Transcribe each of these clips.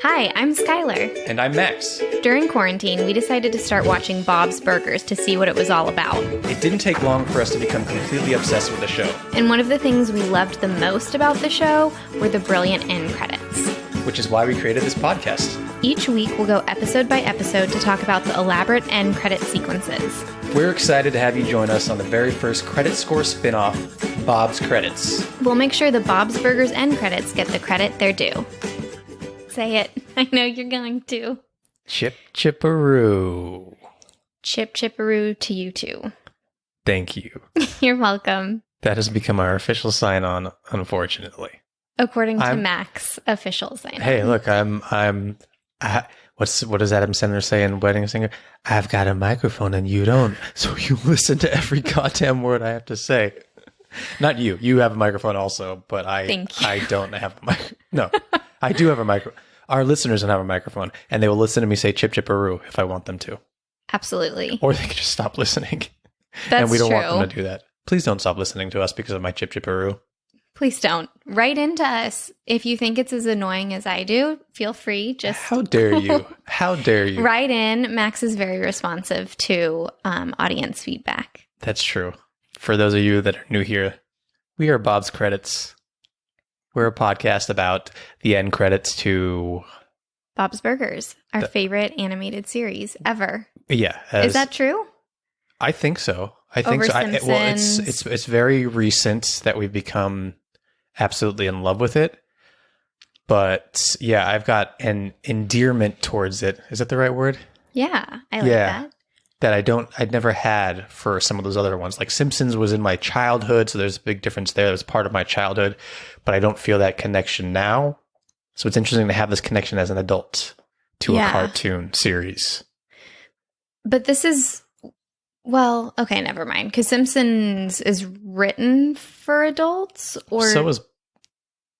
Hi, I'm Skylar. And I'm Max. During quarantine, we decided to start watching Bob's Burgers to see what it was all about. It didn't take long for us to become completely obsessed with the show. And one of the things we loved the most about the show were the brilliant end credits. Which is why we created this podcast. Each week, we'll go episode by episode to talk about the elaborate end credit sequences. We're excited to have you join us on the very first credit score spin-off, Bob's Credits. We'll make sure the Bob's Burgers end credits get the credit they're due. Say it. I know you're going to. Chip chipperoo. Chip chipperoo to you too. Thank you. You're welcome. That has become our official sign-on, unfortunately. According to Mac's official sign-on. Hey, look, what does Adam Sandler say in Wedding Singer? I've got a microphone and you don't, so you listen to every goddamn word I have to say. Not you. You have a microphone also, but I don't have a microphone. No, I do have a microphone. Our listeners don't have a microphone, and they will listen to me say chip chipperoo if I want them to. Absolutely. Or they can just stop listening. That's and we don't true. want them to do that. Please don't stop listening to us because of my chip chipperoo. Please don't. Write into us. If you think it's as annoying as I do, feel free. Just How dare you? How dare you? Write in. Max is very responsive to audience feedback. That's true. For those of you that are new here, we are Bob's Credits. We're a podcast about the end credits to Bob's Burgers, our favorite animated series ever. Yeah. Is that true? I think so. I think Over so. Simpsons. It's very recent that we've become absolutely in love with it. But yeah, I've got an endearment towards it. Is that the right word? Yeah, I like that. That I'd never had for some of those other ones. Like Simpsons was in my childhood, so there's a big difference there. It was part of my childhood, but I don't feel that connection now. So it's interesting to have this connection as an adult to a cartoon series. But this is, well, okay, never mind. Because Simpsons is written for adults, or so was,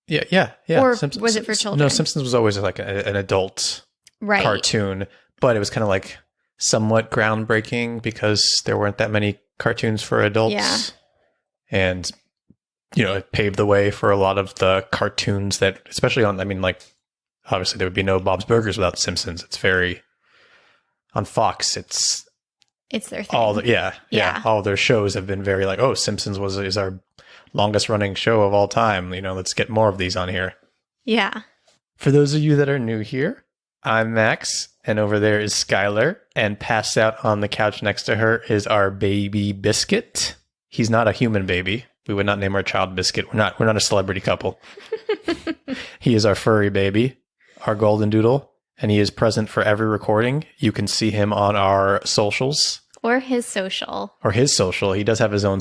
yeah. Or Simpsons, was it for children? No, Simpsons was always like an adult cartoon, but it was kind of like somewhat groundbreaking because there weren't that many cartoons for adults. Yeah. And, it paved the way for a lot of the cartoons that, especially obviously there would be no Bob's Burgers without Simpsons. It's very, on Fox, it's their thing. All their shows have been very like, oh, Simpsons is our longest running show of all time. Let's get more of these on here. Yeah. For those of you that are new here, I'm Max, and over there is Skylar, and passed out on the couch next to her is our baby Biscuit. He's not a human baby. We would not name our child Biscuit. We're not a celebrity couple. He is our furry baby, our golden doodle, and he is present for every recording. You can see him on our socials. Or his social. He does have his own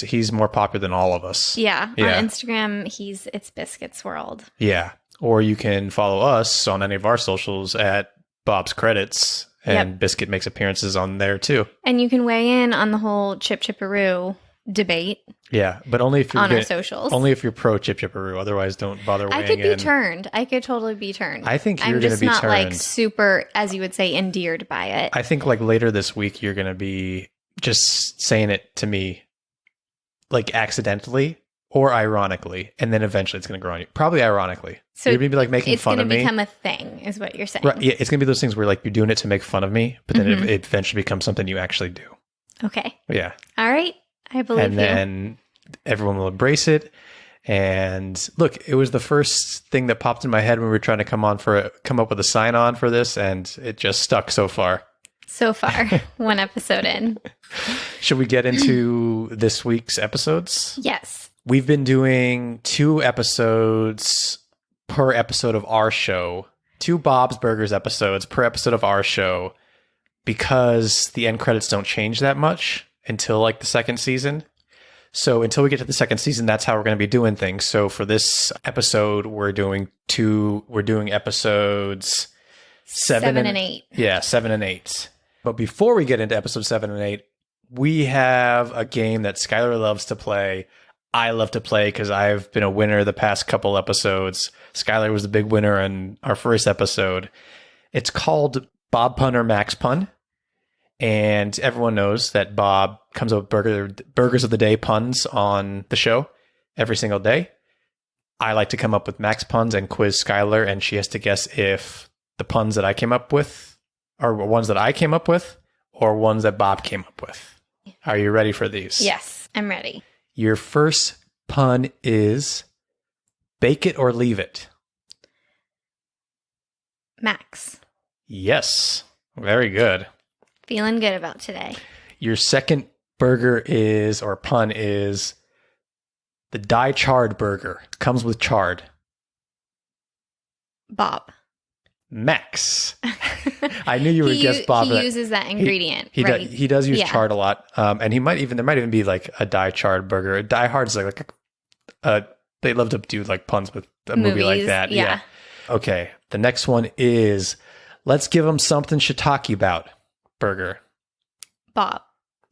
he's more popular than all of us. Yeah. On Instagram, it's Biscuits World. Yeah. Or you can follow us on any of our socials at Bob's Credits, and Biscuit makes appearances on there too. And you can weigh in on the whole Chip Chipperoo debate. Yeah, but only if you're on our socials. Only if you're pro Chip Chipperoo. Otherwise, don't bother weighing in. I could be turned. I could totally be turned. I think you're going to be turned. I'm just not like super, as you would say, endeared by it. I think like later this week, you're going to be just saying it to me like accidentally or ironically, and then eventually it's going to grow on you. Probably ironically. So you're going to be like making fun of me. It's going to become a thing, is what you're saying. Right. Yeah, it's going to be those things where like you're doing it to make fun of me, but then it eventually becomes something you actually do. Okay. Yeah. All right. I believe you. And then everyone will embrace it. And look, it was the first thing that popped in my head when we were trying to come up with a sign on for this, and it just stuck so far. So far, one episode in. Should we get into this week's episodes? Yes. We've been doing 2 episodes per episode of our show, 2 Bob's Burgers episodes per episode of our show, because the end credits don't change that much until like the second season. So until we get to the second season, that's how we're going to be doing things. So for this episode, we're doing episodes 7 and 8. Yeah, 7 and 8. But before we get into episode 7 and 8, we have a game that Skylar loves to play. I love to play because I've been a winner the past couple episodes. Skylar was the big winner in our first episode. It's called Bob Pun or Max Pun. And everyone knows that Bob comes up with burgers of the day puns on the show every single day. I like to come up with Max puns and quiz Skylar, and she has to guess if the puns that I came up with, or ones that I came up with, or ones that Bob came up with. Are you ready for these? Yes, I'm ready. Your first pun is bake it or leave it. Max. Yes. Very good. Feeling good about today. Your second burger is, or pun is, the die charred burger. Comes with chard. Bob. Max. I knew you would guess Bob. He uses that ingredient. He right? does use chard a lot. And there might even be like a die charred burger. A Die Hard's like they love to do like puns with a movie like that. Yeah. Okay. The next one is, let's give them something shiitake about burger. Bob.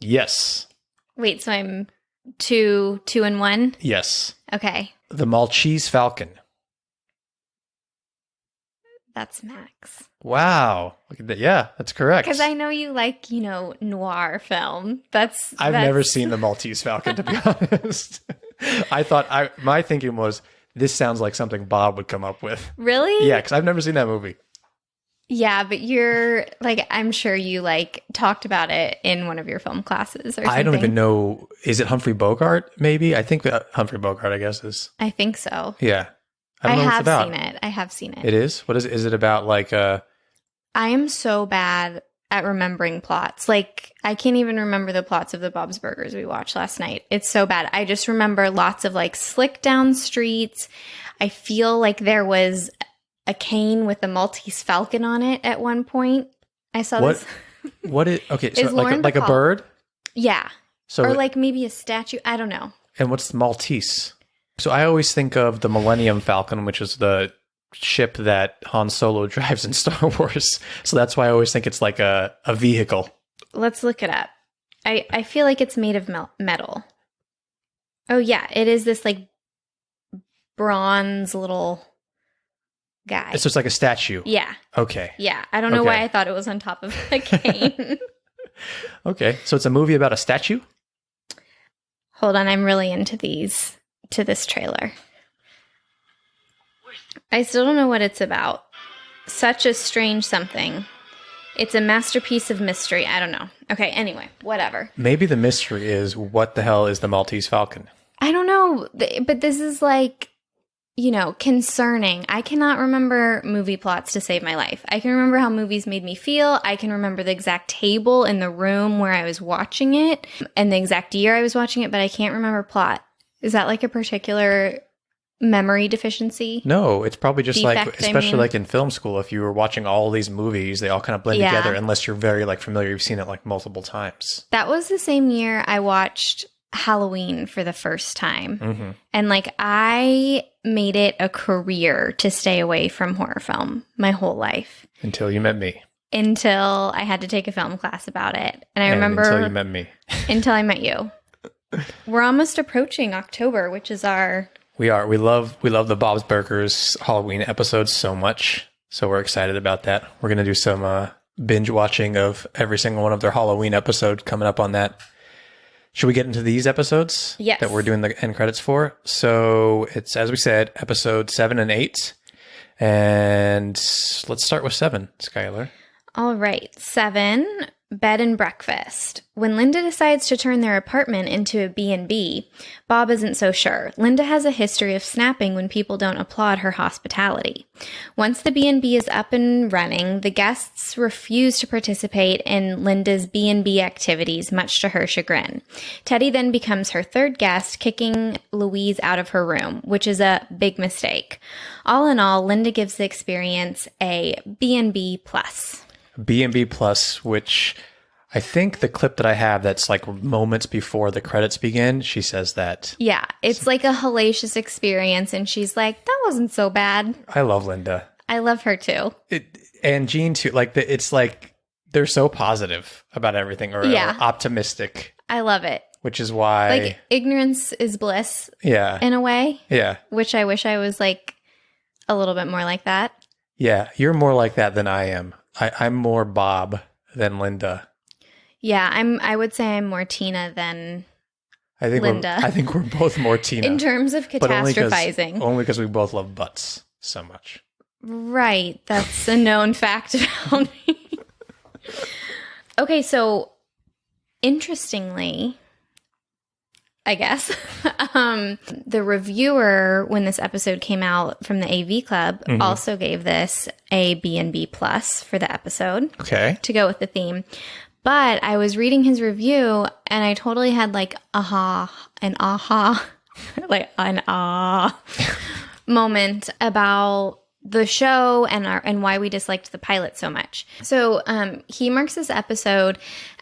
Yes. Wait, so I'm two and one? Yes. Okay. The Maltese Falcon. That's Max. Wow. Look at that. Yeah, that's correct. Because I know you like, noir film. I've never seen the Maltese Falcon, to be honest. I thought my thinking was, this sounds like something Bob would come up with. Really? Yeah, because I've never seen that movie. Yeah, but you're like, I'm sure you like talked about it in one of your film classes or something. I don't even know. Is it Humphrey Bogart? Maybe. I think Humphrey Bogart, I guess, is. I think so. Yeah. I don't know what it's about. I have seen it. It is? What is it? Is it about like I am so bad at remembering plots. Like, I can't even remember the plots of the Bob's Burgers we watched last night. It's so bad. I just remember lots of like slick down streets. I feel like there was a cane with a Maltese Falcon on it at one point. I saw this. What is, okay, so Is like a bird? Yeah. So or like maybe a statue. I don't know. And what's the Maltese? So I always think of the Millennium Falcon, which is the ship that Han Solo drives in Star Wars. So that's why I always think it's like a vehicle. Let's look it up. I feel like it's made of metal. Oh, yeah. It is this like bronze little guy. It's just like a statue. Yeah. Okay. Yeah. I don't know why I thought it was on top of a cane. Okay. So it's a movie about a statue? Hold on. I'm really into this trailer. I still don't know what it's about. Such a strange something. It's a masterpiece of mystery. I don't know. Okay, anyway, whatever. Maybe the mystery is, what the hell is the Maltese Falcon? I don't know, but this is like, concerning. I cannot remember movie plots to save my life. I can remember how movies made me feel. I can remember the exact table in the room where I was watching it and the exact year I was watching it, but I can't remember plot. Is that like a particular memory deficiency? No, it's probably just Defect, like, especially like in film school, if you were watching all these movies, they all kind of blend together unless you're very like familiar. You've seen it like multiple times. That was the same year I watched Halloween for the first time. Mm-hmm. And like I made it a career to stay away from horror film my whole life. Until you met me. Until I had to take a film class about it. And I remember... Until you met me. Until I met you. We're almost approaching October, which is our... We are. We love the Bob's Burgers Halloween episodes so much. So we're excited about that. We're going to do some binge watching of every single one of their Halloween episodes coming up on that. Should we get into these episodes? Yes. That we're doing the end credits for? So it's, as we said, episode 7 and 8. And let's start with 7, Skylar. All right. 7, bed and breakfast. When Linda decides to turn their apartment into a B&B, Bob isn't so sure. Linda has a history of snapping when people don't applaud her hospitality. Once the B&B is up and running, the guests refuse to participate in Linda's B&B activities, much to her chagrin. Teddy then becomes her third guest, kicking Louise out of her room, which is a big mistake. All in all, Linda gives the experience a B&B plus. B&B plus, which I think the clip that I have that's like moments before the credits begin, she says that. Yeah, it's like a hellacious experience, and she's like, that wasn't so bad. I love Linda. I love her too. And Jean too. Like, it's like they're so positive about everything, or optimistic. I love it. Which is why... Like, ignorance is bliss. Yeah. In a way. Yeah. Which I wish I was like a little bit more like that. Yeah, you're more like that than I am. I'm more Bob than Linda. Yeah, I would say I'm more Tina than Linda. I think we're both more Tina. In terms of catastrophizing. Only because we both love butts so much. Right. That's a known fact about me. Okay, so interestingly, I guess, the reviewer, when this episode came out from the AV Club, also gave this a B&B plus for the episode. Okay. To go with the theme. But I was reading his review and I totally had like like an moment about the show and why we disliked the pilot so much. So he marks this episode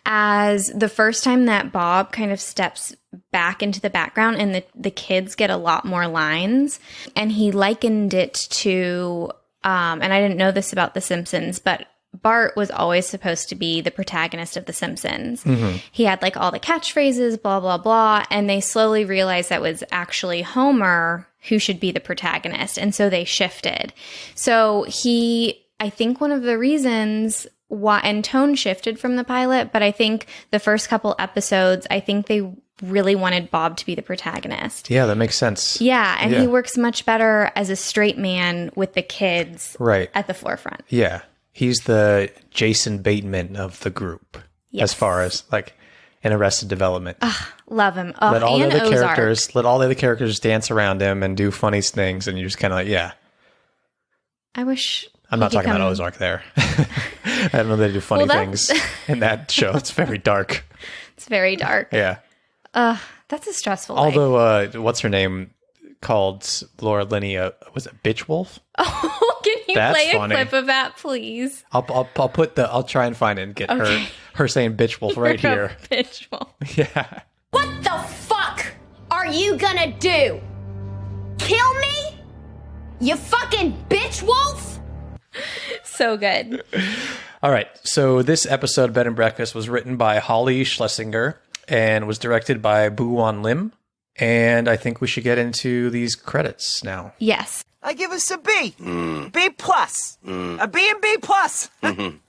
as the first time that Bob kind of steps back into the background and the kids get a lot more lines. And he likened it to, and I didn't know this about The Simpsons, but Bart was always supposed to be the protagonist of The Simpsons. He had like all the catchphrases, blah, blah, blah. And they slowly realized that was actually Homer who should be the protagonist. And so they shifted. So I think one of the reasons why, and tone shifted from the pilot, but I think the first couple episodes, I think they really wanted Bob to be the protagonist. Yeah, that makes sense. Yeah, and he works much better as a straight man with the kids at the forefront. Yeah. He's the Jason Bateman of the group, as far as like in Arrested Development. Love him. Let all the other characters dance around him and do funny things, and you're just kind of like, I wish. I'm not talking about Ozark there. I don't know they do funny things in that show. It's very dark. It's very dark. Yeah. That's a stressful life. Although, what's her name called Laura Linney? Was it Bitch Wolf? Oh, can you play a clip of that, please? I'll try and find it and get her saying Bitch Wolf right here. Bitch Wolf. Yeah. What the fuck are you gonna do? Kill me? You fucking bitch wolf? So good. All right. So this episode, Bed and Breakfast, was written by Holly Schlesinger and was directed by Bu Wan Lim. And I think we should get into these credits now. Yes. I give us a B. B plus. A B and B plus.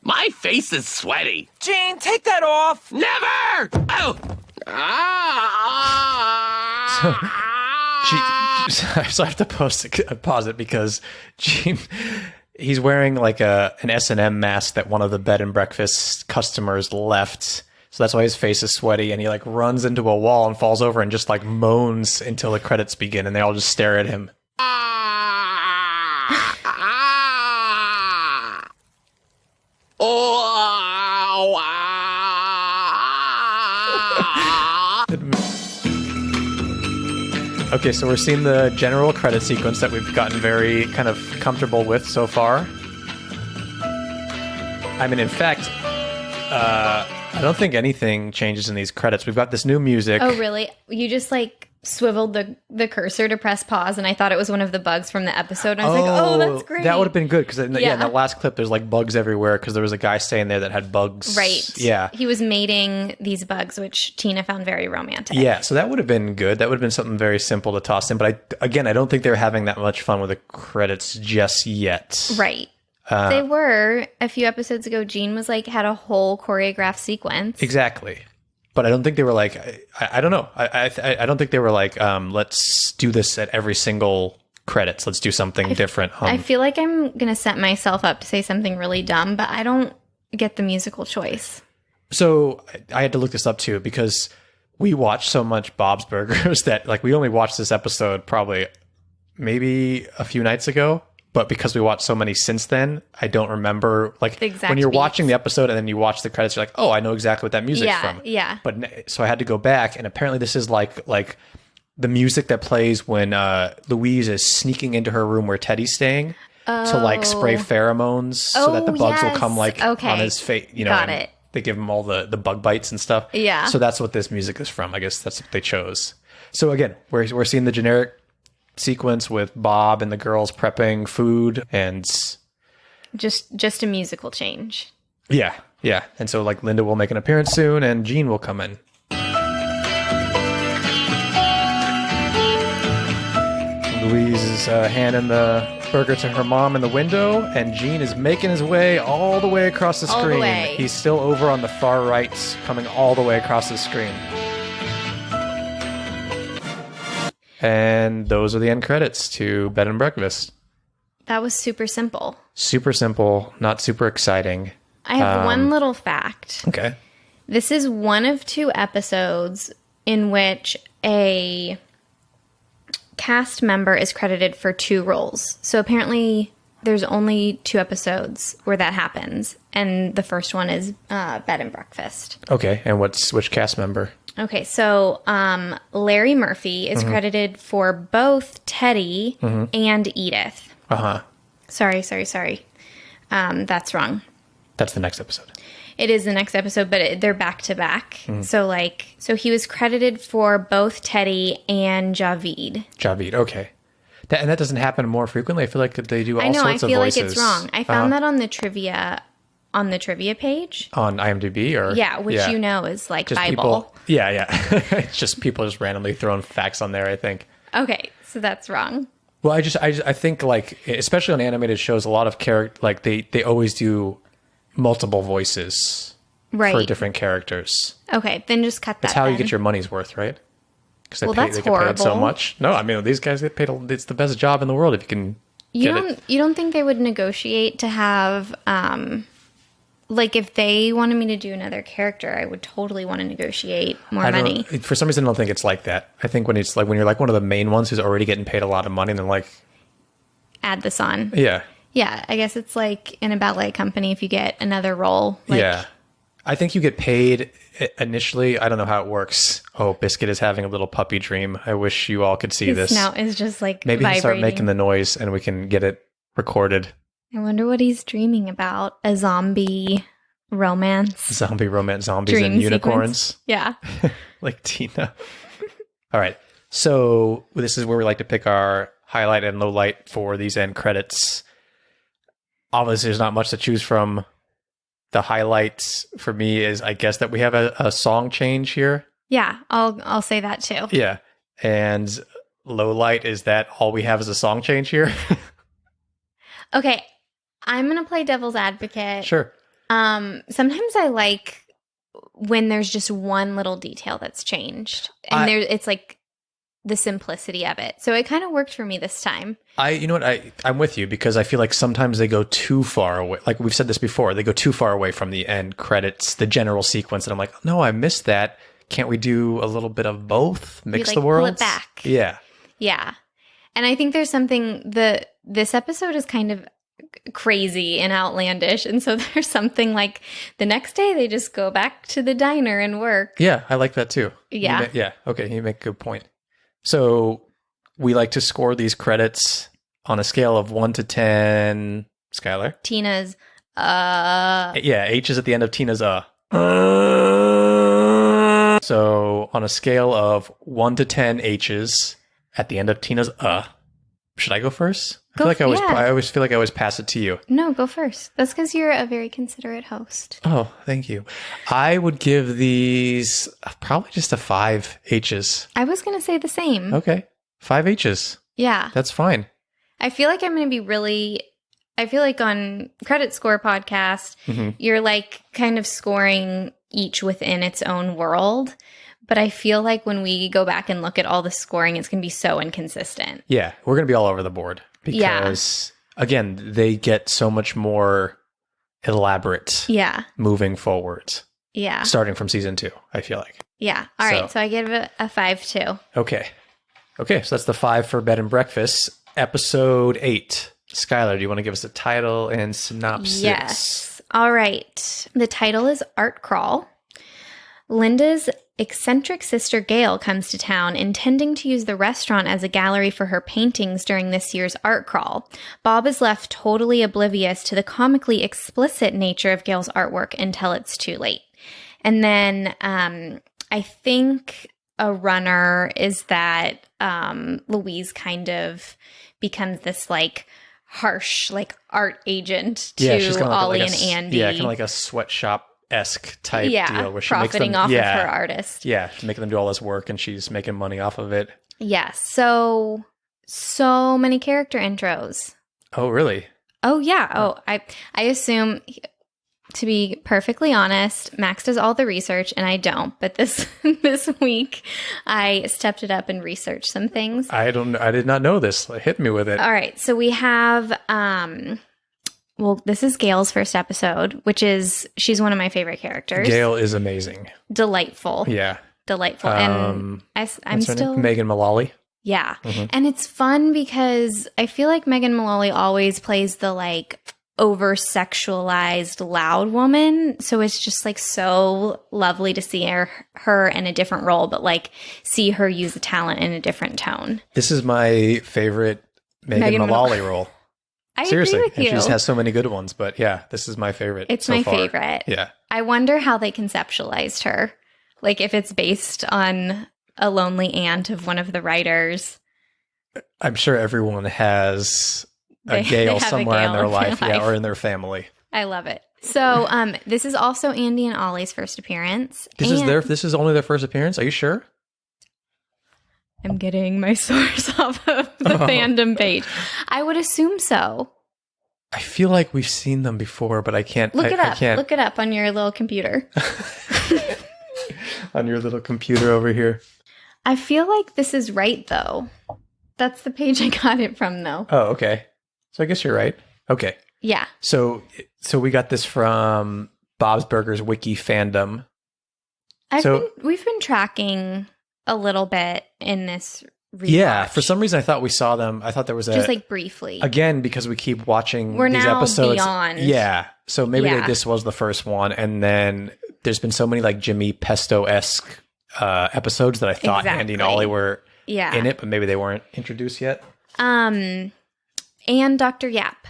My face is sweaty. Gene, take that off. Never! Oh! So I have to pause it because Gene, he's wearing like an S&M mask that one of the Bed and Breakfast customers left. So that's why his face is sweaty, and he like runs into a wall and falls over and just like moans until the credits begin, and they all just stare at him. Okay, so we're seeing the general credit sequence that we've gotten very kind of comfortable with so far. I mean, in fact, I don't think anything changes in these credits. We've got this new music. Oh, really? You just like swiveled the cursor to press pause, and I thought it was one of the bugs from the episode. And I was like, oh, that's great. That would have been good because in that last clip, there's like bugs everywhere because there was a guy staying there that had bugs. Right. Yeah. He was mating these bugs, which Tina found very romantic. Yeah, so that would have been good. That would have been something very simple to toss in. But I don't think they're having that much fun with the credits just yet. Right. They were a few episodes ago. Gene was like had a whole choreographed sequence. Exactly. But I don't think they were like, I don't know. I don't think they were like, let's do this at every single credits. Let's do something different. I feel like I'm going to set myself up to say something really dumb, but I don't get the musical choice. So I had to look this up too, because we watched so much Bob's Burgers that like we only watched this episode probably maybe a few nights ago. But because we watched so many since then, I don't remember. Like when you're watching the episode and then you watch the credits, you're like, "Oh, I know exactly what that music's from." Yeah. But so I had to go back, and apparently this is like the music that plays when Louise is sneaking into her room where Teddy's staying to like spray pheromones so that the bugs will come like on his face. You know, got it. They give him all the bug bites and stuff. Yeah. So that's what this music is from. I guess that's what they chose. So again, we're seeing the generic sequence with Bob and the girls prepping food and just a musical change. Yeah. And so like Linda will make an appearance soon and Gene will come in. Louise is handing the burger to her mom in the window, and Gene is making his way all the way across the screen. He's still over on the far right, coming all the way across the screen. And those are the end credits to Bed and Breakfast. That was super simple. Super simple, not super exciting. I have one little fact. Okay. This is one of 2 episodes in which a cast member is credited for 2 roles. So apparently there's only 2 episodes where that happens. And the first one is Bed and Breakfast. Okay. And which cast member? Okay, so Larry Murphy is credited for both Teddy and Edith. Uh-huh. Sorry. That's wrong. That's the next episode. It is the next episode, but they're back to back. So he was credited for both Teddy and Javid. Javid, okay. That doesn't happen more frequently. I feel like they do all sorts of voices. I feel like it's wrong. I found that on the trivia page. On IMDb or? Yeah, which you know is like just Bible. People, yeah. It's just people just randomly throwing facts on there, I think. Okay, so that's wrong. Well, I think like, especially on animated shows, a lot of like they always do multiple voices for different characters. Okay, then just cut that. That's how you get your money's worth, right? Because they that's get paid so horrible. much. No, I mean these guys get paid. It's the best job in the world if you can. You don't think they would negotiate to have like if they wanted me to do another character, I would totally want to negotiate more money. For some reason, I don't think it's like that. I think when it's like when you're like one of the main ones who's already getting paid a lot of money, and they're like, add this on. yeah. Yeah, I guess it's like in a ballet company if you get another role. Like, yeah. I think you get paid initially. I don't know how it works. Oh, Biscuit is having a little puppy dream. I wish you all could see his this. snout is just like Maybe vibrating. he'll start making the noise and we can get it recorded. I wonder what he's dreaming about. A zombie romance. Zombie romance, zombies Dream and unicorns. sequence. Yeah. Like Tina. All right. So this is where we like to pick our highlight and low light for these end credits. Obviously, there's not much to choose from. The highlights for me is, I guess, that we have a song change here. Yeah, I'll say that too. Yeah. And low light is that all we have is a song change here. Okay, I'm going to play devil's advocate. Sure. Sometimes I like when there's just one little detail that's changed. And it's like the simplicity of it. So it kind of worked for me this time. You know what? I'm with you because I feel like sometimes they go too far away. Like we've said this before, they go too far away from the end credits, the general sequence. And I'm like, no, I missed that. Can't we do a little bit of both? Mix the worlds? Pull it back. Yeah. Yeah. And I think there's something, this episode is kind of crazy and outlandish. And so there's something like the next day they just go back to the diner and work. Yeah, I like that too. Yeah. Yeah. Okay, you make a good point. So we like to score these credits on a scale of 1 to 10. Skylar? Tina's, Yeah, H is at the end of Tina's, So on a scale of 1 to 10 H's at the end of Tina's, should I go first? I always feel like I always pass it to you. No, go first. That's because you're a very considerate host. Oh, thank you. I would give these probably just a 5 H's. I was going to say the same. Okay. 5 H's. Yeah. That's fine. I feel like I'm going to be I feel like on Credit Score podcast, you're like kind of scoring each within its own world. But I feel like when we go back and look at all the scoring, it's going to be so inconsistent. Yeah, we're going to be all over the board because, again, they get so much more elaborate moving forward. Yeah. Starting from season 2, I feel like. Yeah. All right. So I give it a 5 too. Okay. So that's the 5 for Bed and Breakfast. Episode 8. Skylar, do you want to give us a title and synopsis? Yes. All right. The title is Art Crawl. Linda's eccentric sister Gail comes to town, intending to use the restaurant as a gallery for her paintings during this year's art crawl. Bob is left totally oblivious to the comically explicit nature of Gail's artwork until it's too late. And then I think a runner is that Louise kind of becomes this like harsh like art agent to Ollie and Andy. Yeah, kind of like a sweatshop-esque type deal where she profiting makes them, off of her artist. Yeah, making them do all this work and she's making money off of it. Yeah, so many character intros. Oh, really? Oh, yeah. Oh, I assume to be perfectly honest, Max does all the research and I don't. But this week, I stepped it up and researched some things. I did not know this. Hit me with it. All right. So we have, well, this is Gail's first episode, she's one of my favorite characters. Gail is amazing. Delightful. Yeah. Delightful. And I'm What's her still. name? Megan Mullally. Yeah. And it's fun because I feel like Megan Mullally always plays the like over-sexualized loud woman. So it's just like so lovely to see her in a different role, but like see her use a talent in a different tone. This is my favorite Megan Mullally role. Seriously. Agree with you. And she has so many good ones, but yeah, this is my favorite. It's so my far. favorite. Yeah. I wonder how they conceptualized her. Like if it's based on a lonely aunt of one of the writers. I'm sure everyone has a They Gail have a somewhere Gail in their in their life, life. or in their family. I love it. So this is also Andy and Ollie's first appearance. This is only their first appearance? Are you sure? I'm getting my source off of the fandom page. I would assume so. I feel like we've seen them before, but I can't. Look it up. I can't. Look it up on your little computer. On your little computer over here. I feel like this is right, though. That's the page I got it from, though. Oh, okay. So I guess you're right. Okay. Yeah. So we got this from Bob's Burgers Wiki fandom. We've been tracking a little bit in this rewatch. Yeah, for some reason I thought we saw them. I thought there was just like briefly. Again, because we keep watching We're these now episodes. beyond. Yeah. So maybe Yeah. this was the first one, and then there's been so many like Jimmy Pesto-esque episodes that I thought Andy and Ollie were in it, but maybe they weren't introduced yet. And Dr. Yap.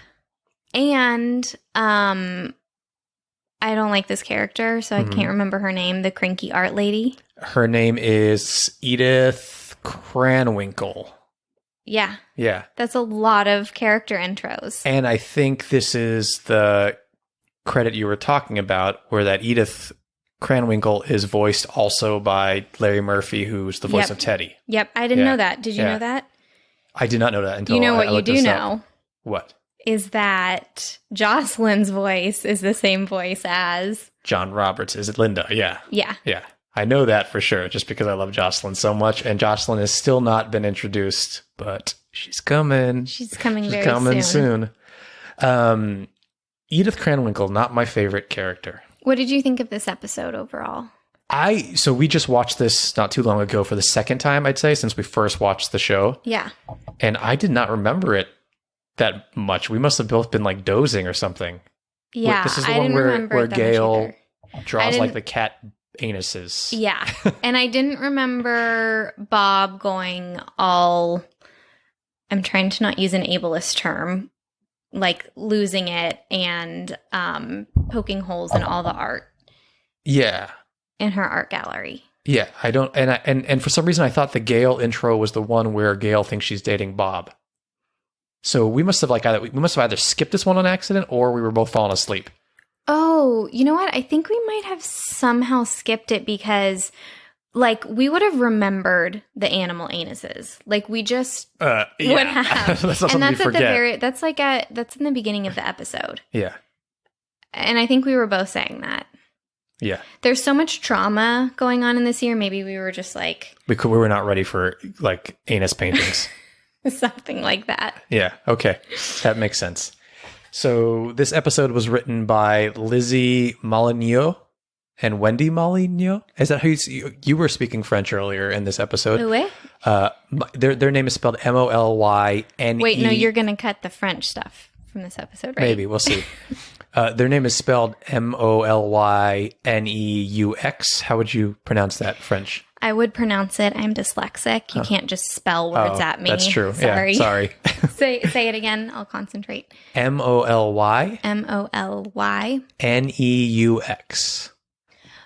And I don't like this character, so I can't remember her name, the cranky art lady. Her name is Edith Cranwinkle. Yeah. Yeah. That's a lot of character intros. And I think this is the credit you were talking about, where that Edith Cranwinkle is voiced also by Larry Murphy, who's the voice of Teddy. Yep. I didn't know that. Did you know that? I did not know that until You know I what you looked do this know? up. What? Is that Jocelyn's voice is the same voice as John Roberts. Is it Linda? Yeah. Yeah. Yeah. I know that for sure, just because I love Jocelyn so much. And Jocelyn has still not been introduced, but she's coming. She's coming She's very coming soon. Edith Cranwinkle, not my favorite character. What did you think of this episode overall? So we just watched this not too long ago for the second time, I'd say, since we first watched the show. Yeah. And I did not remember it that much. We must have both been like dozing or something. Yeah. This is the I one didn't remember where it that much Gail either. draws like the cat anuses. Yeah. And I didn't remember Bob going all, I'm trying to not use an ableist term, like losing it and poking holes in all the art. Yeah. In her art gallery. Yeah, I don't, and for some reason I thought the Gail intro was the one where Gail thinks she's dating Bob. So we must have either skipped this one on accident, or we were both falling asleep. Oh, you know what? I think we might have somehow skipped it because, like, we would have remembered the animal anuses. Like, we just would have. That's not and something you forget. That's in the beginning of the episode. Yeah. And I think we were both saying that. Yeah. There's so much trauma going on in this year. Maybe we were just like We were not ready for like anus paintings. something like that. Yeah. Okay. That makes sense. So this episode was written by Lizzie Molyneux and Wendy Molyneux. Is that how you were speaking French earlier in this episode? Who? Their name is spelled Molynne. Wait, no, you're going to cut the French stuff from this episode, right? Maybe. We'll see. Their name is spelled Molyneux. How would you pronounce that French? I would pronounce it. I'm dyslexic. You can't just spell words at me. That's true. Sorry. Yeah, sorry. say it again. I'll concentrate. Molyneux.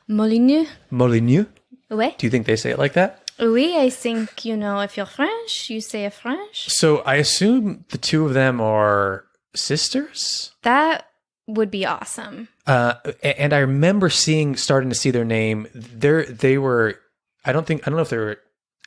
Molyneux. Molyneux. Oui. Do you think they say it like that? Oui, I think, if you're French, you say French. So I assume the two of them are sisters? That would be awesome. And I remember starting to see their name. They were, I don't know if they were,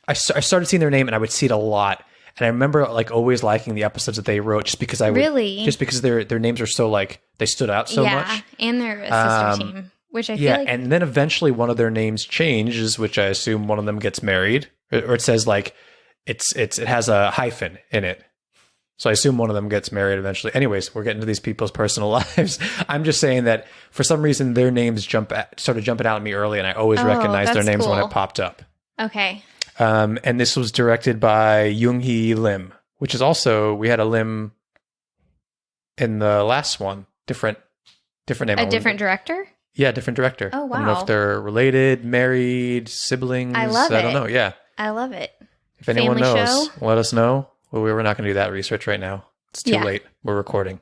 I started seeing their name and I would see it a lot. And I remember like always liking the episodes that they wrote just because just because their names are so like, They stood out so much. And they're a sister team, which I feel like... and then eventually one of their names changes, which I assume one of them gets married. Or it says like, it has a hyphen in it. So I assume one of them gets married eventually. Anyways, we're getting to these people's personal lives. I'm just saying that for some reason their names started jumping out at me early, and I always recognized their names when it popped up. Okay. And this was directed by Yoonghee Lim, which is also, we had a Lim in the last one. Different name. A different director? Yeah, different director. Oh, wow. I don't know if they're related, married, siblings. I love it. I don't know. Yeah. I love it. If anyone Family knows, show? let us know. Well, we're not going to do that research right now. It's too late. We're recording.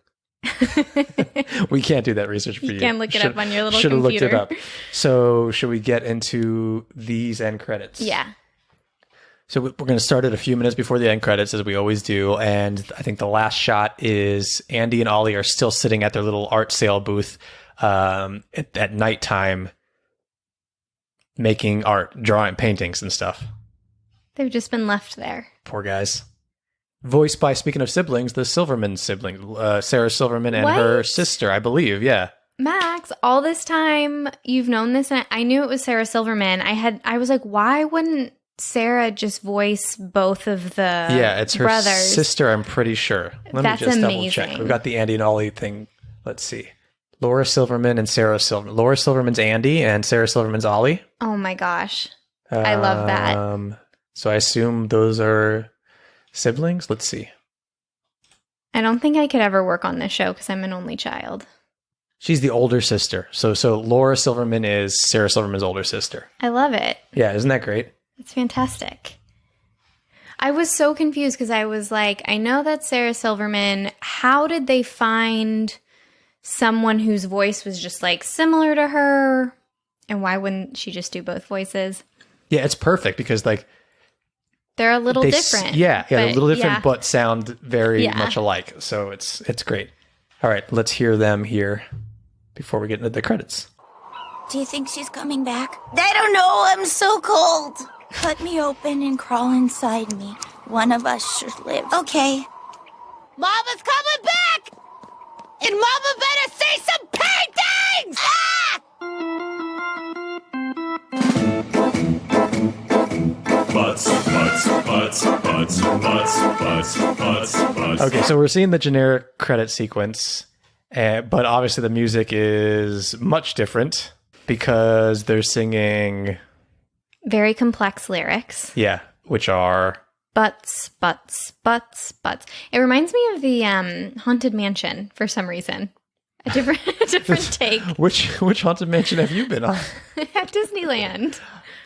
We can't do that research for you. You can't look it up on your little Should have computer. looked it up. So should we get into these end credits? Yeah. So we're going to start at a few minutes before the end credits, as we always do. And I think the last shot is Andy and Ollie are still sitting at their little art sale booth at nighttime, making art, drawing, paintings and stuff. They've just been left there. Poor guys. Voiced by, speaking of siblings, the Silverman siblings, Sarah Silverman and her sister, I believe. Yeah. Max, all this time you've known this, and I knew it was Sarah Silverman. I was like, why wouldn't Sarah just voice both of the it's her brothers? sister, I'm pretty sure. Let That's me just double amazing. check. We've got the Andy and Ollie thing. Let's see. Laura Silverman and Sarah Silverman. Laura Silverman's Andy and Sarah Silverman's Ollie. Oh my gosh. I love that. So I assume those are siblings. Let's see. I don't think I could ever work on this show because I'm an only child. She's the older sister. So Laura Silverman is Sarah Silverman's older sister. I love it. Yeah, isn't that great? It's fantastic. I was so confused because I was like, I know that's Sarah Silverman. How did they find someone whose voice was just like similar to her? And why wouldn't she just do both voices? Yeah, it's perfect because like they're a little different. They're a little different, yeah. but sound very much alike. So it's great. All right, let's hear them here before we get into the credits. Do you think she's coming back? I don't know. I'm so cold. Cut me open and crawl inside me. One of us should live. Okay. Mama's coming back! And Mama better see some paintings! Ah! Butts. Okay, so we're seeing the generic credit sequence, but obviously the music is much different because they're singing... Very complex lyrics. Yeah, which are... Butts, butts, butts, butts. It reminds me of the Haunted Mansion for some reason. A different take. Which Haunted Mansion have you been on? At Disneyland.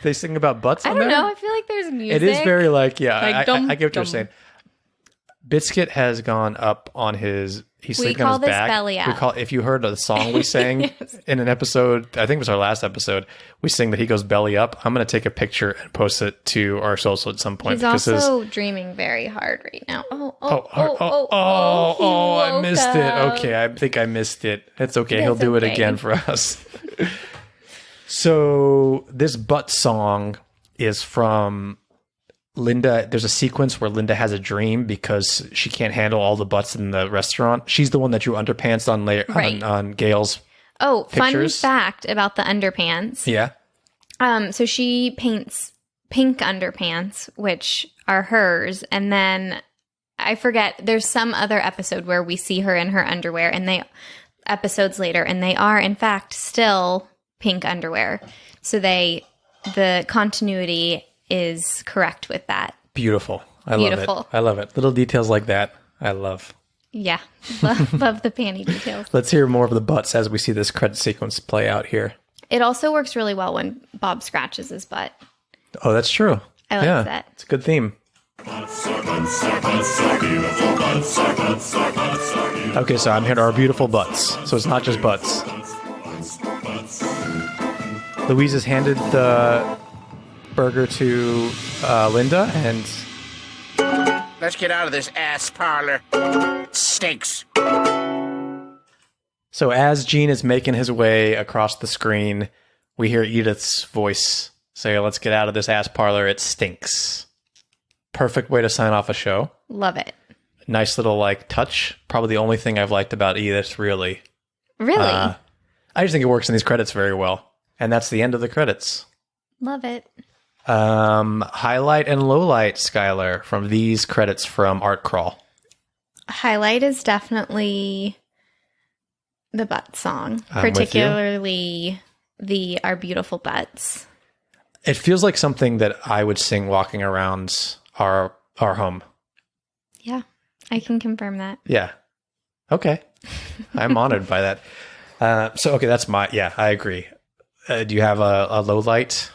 They sing about butts I on don't there? know. I feel like there's music. It is very like, yeah, Like, I dum, get what you're dum. saying. Biscuit has gone up on his... He's We sleeping call on his this back. belly up. If you heard the song we sang in an episode, I think it was our last episode, we sing that he goes belly up. I'm going to take a picture and post it to our social at some point. He's because also dreaming very hard right now. He I woke missed it. up. Okay, I think I missed it. It's okay. That's He'll do it okay. again for us. So this butt song is from Linda. There's a sequence where Linda has a dream because she can't handle all the butts in the restaurant. She's the one that drew underpants on Right. on Gail's. Oh, pictures. fun fact about the underpants. Yeah. So she paints pink underpants, which are hers, and then I forget. There's some other episode where we see her in her underwear, and episodes later, and they are in fact still pink underwear. So the continuity is correct with that. Beautiful. I Beautiful. love it. I love it. Little details like that. I love. Yeah, love the panty details. Let's hear more of the butts as we see this credit sequence play out here. It also works really well when Bob scratches his butt. Oh, that's true. I like that. It's a good theme. Okay, so I'm here to our beautiful butts. So it's not just butts. Louise has handed the burger to Linda, and Let's get out of this ass parlor. Stinks. so as Gene is making his way across the screen, we hear Edith's voice say, "Let's get out of this ass parlor. It stinks." Perfect way to sign off a show. Love it. Nice little like touch. Probably the only thing I've liked about Edith, really. Really? I just think it works in these credits very well. And that's the end of the credits. Love it. Highlight and lowlight, Skylar, from these credits from Art Crawl. Highlight is definitely the butt song, I'm with you. particularly the Our Beautiful Butts. It feels like something that I would sing walking around our home. Yeah, I can confirm that. Yeah. Okay. I'm honored by that. Okay, that's I agree. Do you have a low light?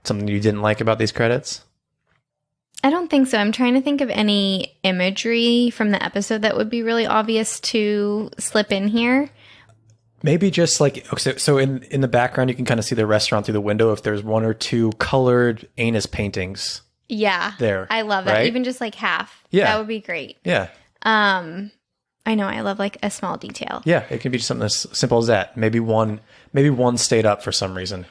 Something you didn't like about these credits? I don't think so. I'm trying to think of any imagery from the episode that would be really obvious to slip in here. Maybe just like, so in the background, you can kind of see the restaurant through the window. If there's one or two colored anus paintings. Yeah. There. I love that. Right? Even just like half. Yeah. That would be great. Yeah. I know. I love like a small detail. Yeah. It can be just something as simple as that. Maybe one stayed up for some reason.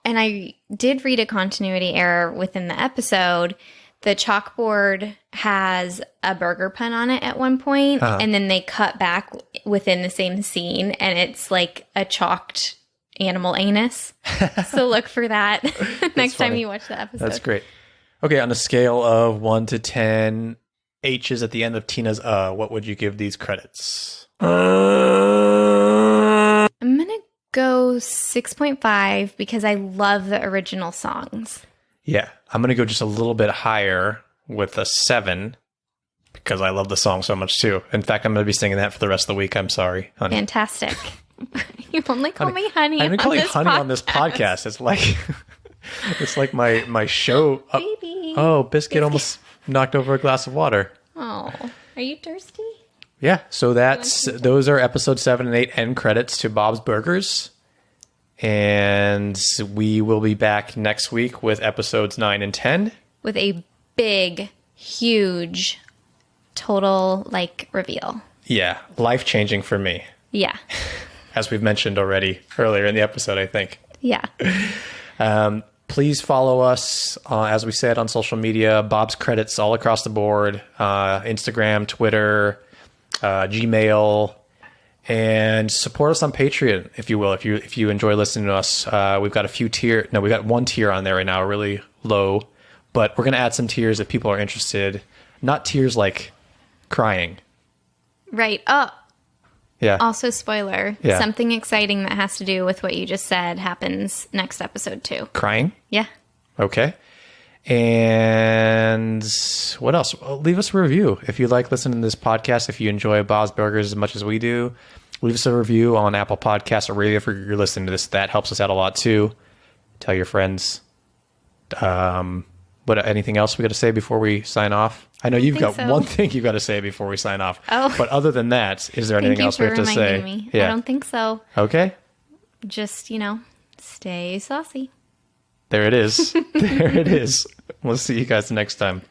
And I did read a continuity error within the episode. The chalkboard has a burger pun on it at one point, and then they cut back within the same scene, and it's like a chalked animal anus. So look for that next time you watch the episode. That's great. Okay, on a scale of 1 to 10 H's at the end of Tina's what would you give these credits? I'm going to go 6.5 because I love the original songs. Yeah, I'm going to go just a little bit higher with a 7 because I love the song so much too. In fact, I'm going to be singing that for the rest of the week. I'm sorry, honey. Fantastic. You only call me honey. I'm going to call you honey podcast. on this podcast. It's like it's like my show. Baby. Biscuit almost knocked over a glass of water. Oh, are you thirsty? Yeah, so those are episode 7 and 8 end credits to Bob's Burgers. And we will be back next week with episodes 9 and 10. With a big, huge, total, reveal. Yeah, life-changing for me. Yeah. As we've mentioned already earlier in the episode, I think. Yeah. Please follow us, as we said, on social media. Bob's Credits all across the board. Instagram, Twitter, Gmail. And support us on Patreon, if you will. If you enjoy listening to us, we've got we got one tier on there right now, really low, but we're going to add some tiers if people are interested. Not tears like crying. Right. Oh, Yeah. also spoiler. Yeah. Something exciting that has to do with what you just said happens next episode too. Crying? Yeah. Okay. And what else? Well, leave us a review if you like listening to this podcast. If you enjoy Bob's Burgers as much as we do, leave us a review on Apple Podcasts or wherever you're listening to this. That helps us out a lot too. Tell your friends. Anything else we got to say before we sign off? I know you've got one thing you've got to say before we sign off. Oh. But other than that, is there anything else we have to say? Thank you for reminding me. Yeah. I don't think so. Okay. Just, stay saucy. There it is. There it is. We'll see you guys next time.